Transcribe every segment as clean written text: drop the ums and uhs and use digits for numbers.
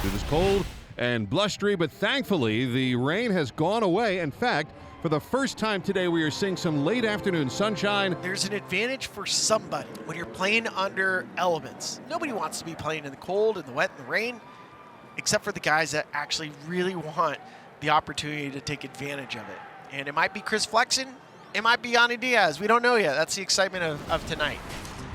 It is cold and blustery, but thankfully the rain has gone away. In fact, for the first time today, we are seeing some late afternoon sunshine. There's an advantage for somebody when you're playing under elements. Nobody wants to be playing in the cold, in the wet, and the rain, except for the guys that actually really want the opportunity to take advantage of it. And it might be Chris Flexen, it might be Yanni Diaz. We don't know yet. That's the excitement of tonight.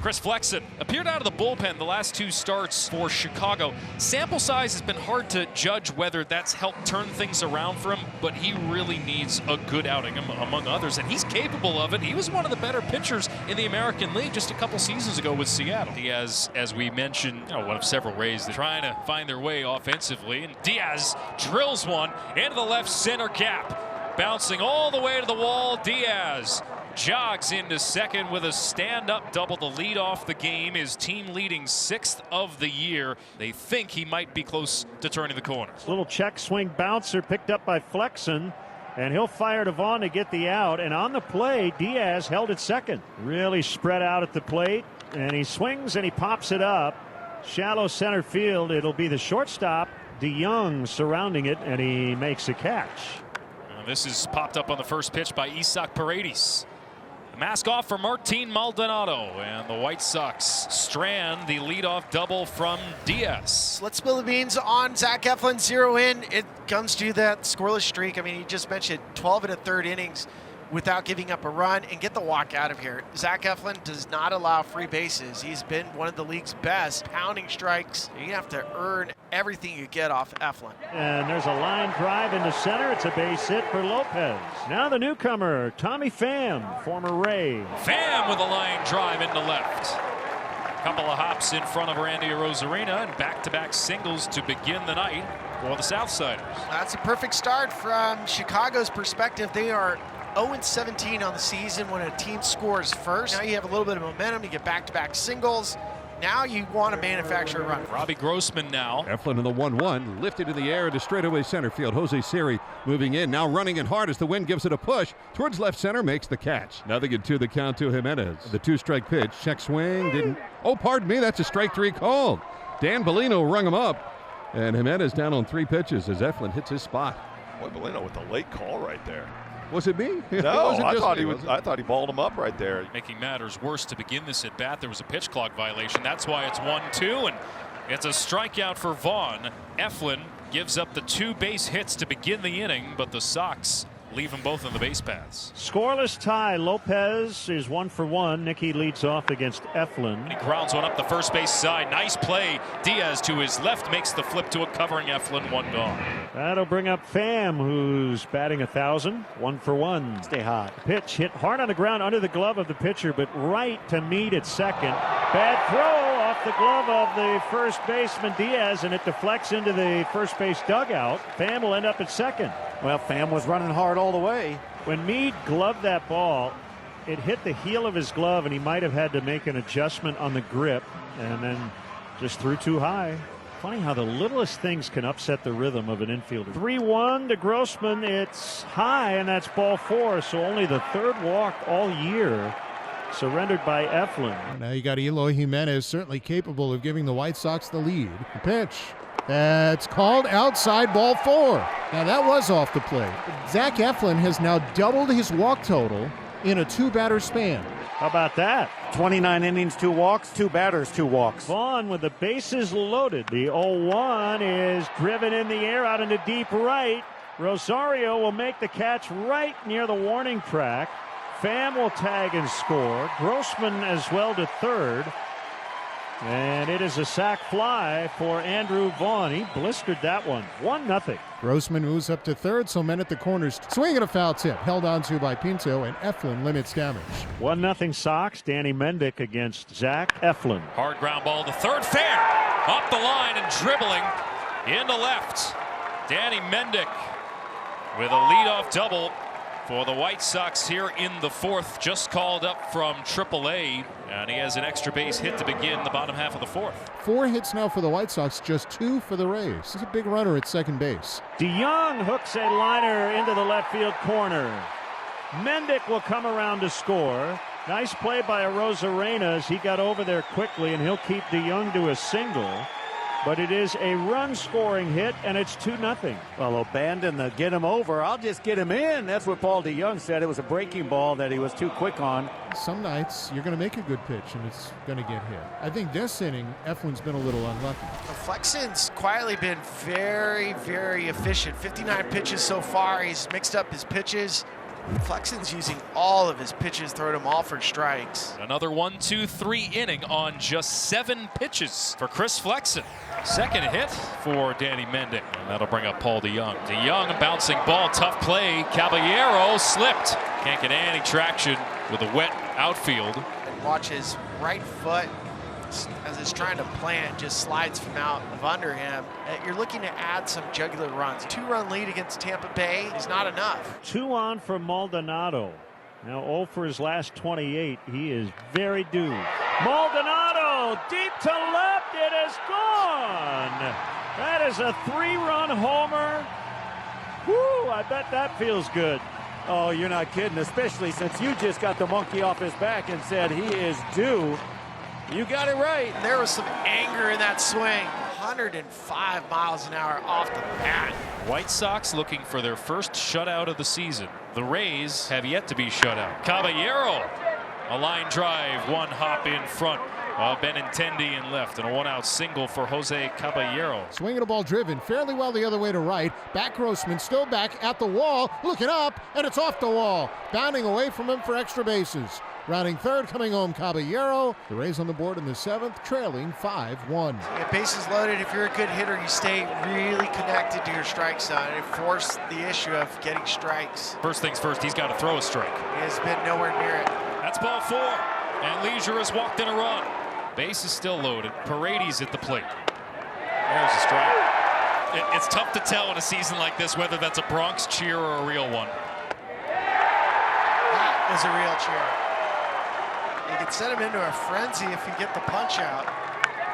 Chris Flexen appeared out of the bullpen the last two starts for Chicago. Sample size has been hard to judge whether that's helped turn things around for him, but he really needs a good outing among others, and he's capable of it. He was one of the better pitchers in the American League just a couple seasons ago with Seattle. Diaz, as we mentioned, one of several Rays, they're trying to find their way offensively, and Diaz drills one into the left center gap. Bouncing all the way to the wall, Diaz jogs into second with a stand-up double to lead off the game. His team leading 6th of the year. They think he might be close to turning the corner. Little check swing bouncer picked up by Flexen, and he'll fire to Vaughn to get the out. And on the play, Diaz held at second. Really spread out at the plate, and he swings and he pops it up. Shallow center field. It'll be the shortstop, DeYoung, surrounding it, and he makes a catch. This is popped up on the first pitch by Isaac Paredes. Mask off for Martin Maldonado, and the White Sox strand the leadoff double from Diaz. Let's spill the beans on Zach Eflin. 0 in. It comes to that scoreless streak. I mean, you just mentioned 12 1/3 innings without giving up a run, and get the walk out of here. Zach Eflin does not allow free bases. He's been one of the league's best pounding strikes. You have to earn everything you get off Eflin. And there's a line drive into center. It's a base hit for Lopez. Now the newcomer, Tommy Pham, former Ray. Pham with a line drive into left. Couple of hops in front of Randy Arozarena, and back-to-back singles to begin the night for the Southsiders. That's a perfect start from Chicago's perspective. They are 0-17 on the season when a team scores first. Now you have a little bit of momentum. You get back-to-back singles. Now you want to manufacture a run. Robbie Grossman now. Eflin in the 1-1, lifted in the air into straightaway center field. Jose Siri moving in, now running in hard as the wind gives it a push towards left center, makes the catch. 0-2 the count to Jimenez. The 2-strike pitch, check swing, didn't. Oh, pardon me, that's a strike 3 called. Dan Bellino rung him up, and Jimenez down on 3 pitches as Eflin hits his spot. Boy, Bellino with the late call right there. Was it me? No, I thought he balled him up right there. Making matters worse, to begin this at bat, there was a pitch clock violation. That's why it's 1-2, and it's a strikeout for Vaughn. Eflin gives up the 2 base hits to begin the inning, but the Sox leave them both on the base paths. Scoreless tie. Lopez is 1 for 1. Nicky leads off against Eflin. He grounds one up the first base side. Nice play. Diaz to his left makes the flip to a covering Eflin. 1 gone. That'll bring up Pham, who's batting 1,000. 1 for 1. Stay hot. Pitch hit hard on the ground under the glove of the pitcher, but right to Meade at second. Bad throw off the glove of the first baseman Diaz, and it deflects into the first base dugout. Pham will end up at second. Well, Pham was running hard all the way. When Meade gloved that ball, it hit the heel of his glove, and he might have had to make an adjustment on the grip, and then just threw too high. Funny how the littlest things can upset the rhythm of an infielder. 3-1 to Grossman. It's high, and that's ball 4, so only the 3rd walk all year. Surrendered by Eflin. Now you got Eloy Jimenez, certainly capable of giving the White Sox the lead. The pitch. That's called outside, ball 4. Now that was off the plate. Zach Eflin has now doubled his walk total in a 2-batter span. How about that? 29 innings, 2 walks, 2 batters, 2 walks. Vaughn with the bases loaded. The 0-1 is driven in the air out into deep right. Rosario will make the catch right near the warning track. Pham will tag and score. Grossman as well to third. And it is a sac fly for Andrew Vaughn. He blistered that one. 1-0. Grossman moves up to third, so men at the corners. Swing and a foul tip. Held on to by Pinto, and Eflin limits damage. 1-0 Sox. Danny Mendick against Zach Eflin. Hard ground ball to third. Fair. Up the line and dribbling into left. Danny Mendick with a leadoff double for the White Sox here in the 4th, just called up from AAA, and he has an extra base hit to begin the bottom half of the 4th. 4 hits now for the White Sox, just 2 for the Rays. He's a big runner at second base. DeYoung hooks a liner into the left field corner. Mendick will come around to score. Nice play by Arozarena as he got over there quickly, and he'll keep DeYoung to a single. but it is a run-scoring hit, and it's 2-0. Well, abandon the get him over. I'll just get him in. That's what Paul DeYoung said. It was a breaking ball that he was too quick on. Some nights you're going to make a good pitch and it's going to get hit. I think this inning, Eflin's been a little unlucky. Flexen's quietly been very, very efficient. 59 pitches so far. He's mixed up his pitches. Flexen's using all of his pitches, throwing them all for strikes. Another 1-2-3 inning on just 7 pitches for Chris Flexen. Second hit for Danny Mendick, and that'll bring up Paul DeYoung. DeYoung, bouncing ball, tough play. Caballero slipped. Can't get any traction with a wet outfield. Watch his right foot as it's trying to plant, just slides from out of under him. You're looking to add some jugular runs. 2-run lead against Tampa Bay is not enough. 2 on for Maldonado. Now 0 for his last 28. He is very due. Maldonado deep to left. It is gone. That is a 3-run homer. Whoo, I bet that feels good. Oh, you're not kidding, especially since you just got the monkey off his back and said he is due. You got it right. There was some anger in that swing. 105 miles an hour off the bat. White Sox looking for their first shutout of the season. The Rays have yet to be shut out. Caballero, a line drive, 1 hop in front of Benintendi in left, and a 1-out single for Jose Caballero. Swinging a ball driven fairly well the other way to right. Back Grossman still back at the wall, looking up, and it's off the wall. Bounding away from him for extra bases. Rounding third, coming home Caballero. The Rays on the board in the 7th, trailing 5-1. If bases loaded, if you're a good hitter, you stay really connected to your strike zone and force the issue of getting strikes. First things first, he's got to throw a strike. He has been nowhere near it. That's ball 4, and Leisure has walked in a run. Base is still loaded. Paredes at the plate. There's a strike. It's tough to tell in a season like this whether that's a Bronx cheer or a real one. That is a real cheer. You can send him into a frenzy if you get the punch out.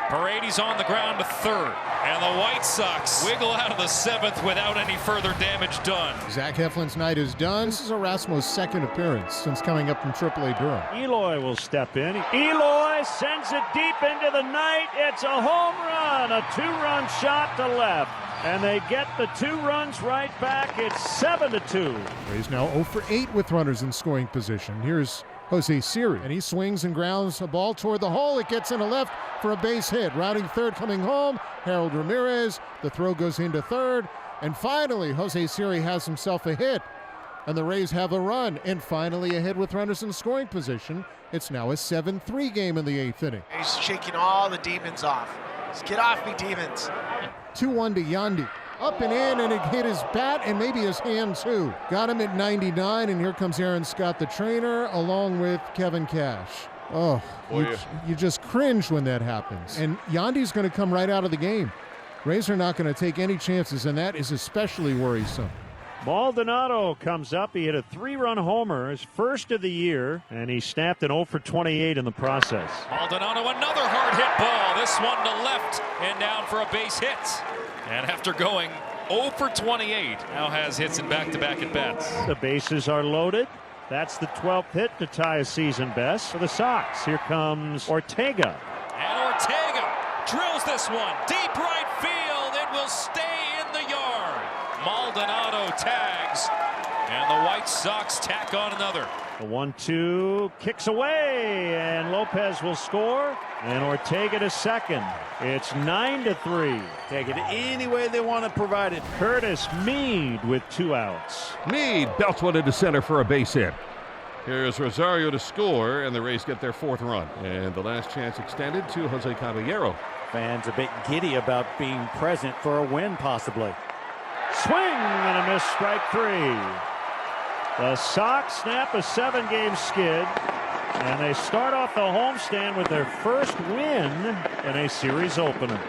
Paredes on the ground to third, and the White Sox wiggle out of the 7th without any further damage done. Zach Eflin's night is done. This is Erasmo's 2nd appearance since coming up from AAA Durham. Eloy will step in. Eloy sends it deep into the night. It's a home run, a 2-run shot to left. And they get the 2 runs right back. It's 7-2. Rays now 0 for 8 with runners in scoring position. Here's Jose Siri, and he swings and grounds a ball toward the hole. It gets into left for a base hit. Rounding third, coming home, Harold Ramirez. The throw goes into third, and finally Jose Siri has himself a hit, and the Rays have a run, and finally a hit with runners in scoring position. It's now a 7-3 game in the 8th inning. He's shaking all the demons off. Just get off me, demons. 2-1 to Yandy. Up and in, and it hit his bat and maybe his hand too. Got him at 99, and here comes Aaron Scott, the trainer, along with Kevin Cash. Oh, you just cringe when that happens. And Yandy's going to come right out of the game. Rays are not going to take any chances, and that is especially worrisome. Maldonado comes up. He hit a 3-run homer, his first of the year, and he snapped an 0 for 28 in the process. Maldonado, another hard hit ball. This one to left and down for a base hit. And after going 0 for 28, now has hits in back-to-back at-bats. The bases are loaded. That's the 12th hit to tie a season best for the Sox. Here comes Ortega. And Ortega drills this one. Deep right field. It will stay in the yard. Maldonado tags, and the White Sox tack on another. The 1-2 kicks away, and Lopez will score, and Ortega to second. It's 9-3. Take it any way they want to provide it. Curtis Mead with 2 outs. Mead belts one into center for a base hit. Here's Rosario to score, and the Rays get their 4th run. And the last chance extended to Jose Caballero. Fans a bit giddy about being present for a win, possibly. Swing and a miss, strike 3. The Sox snap a 7-game skid, and they start off the homestand with their first win in a series opener.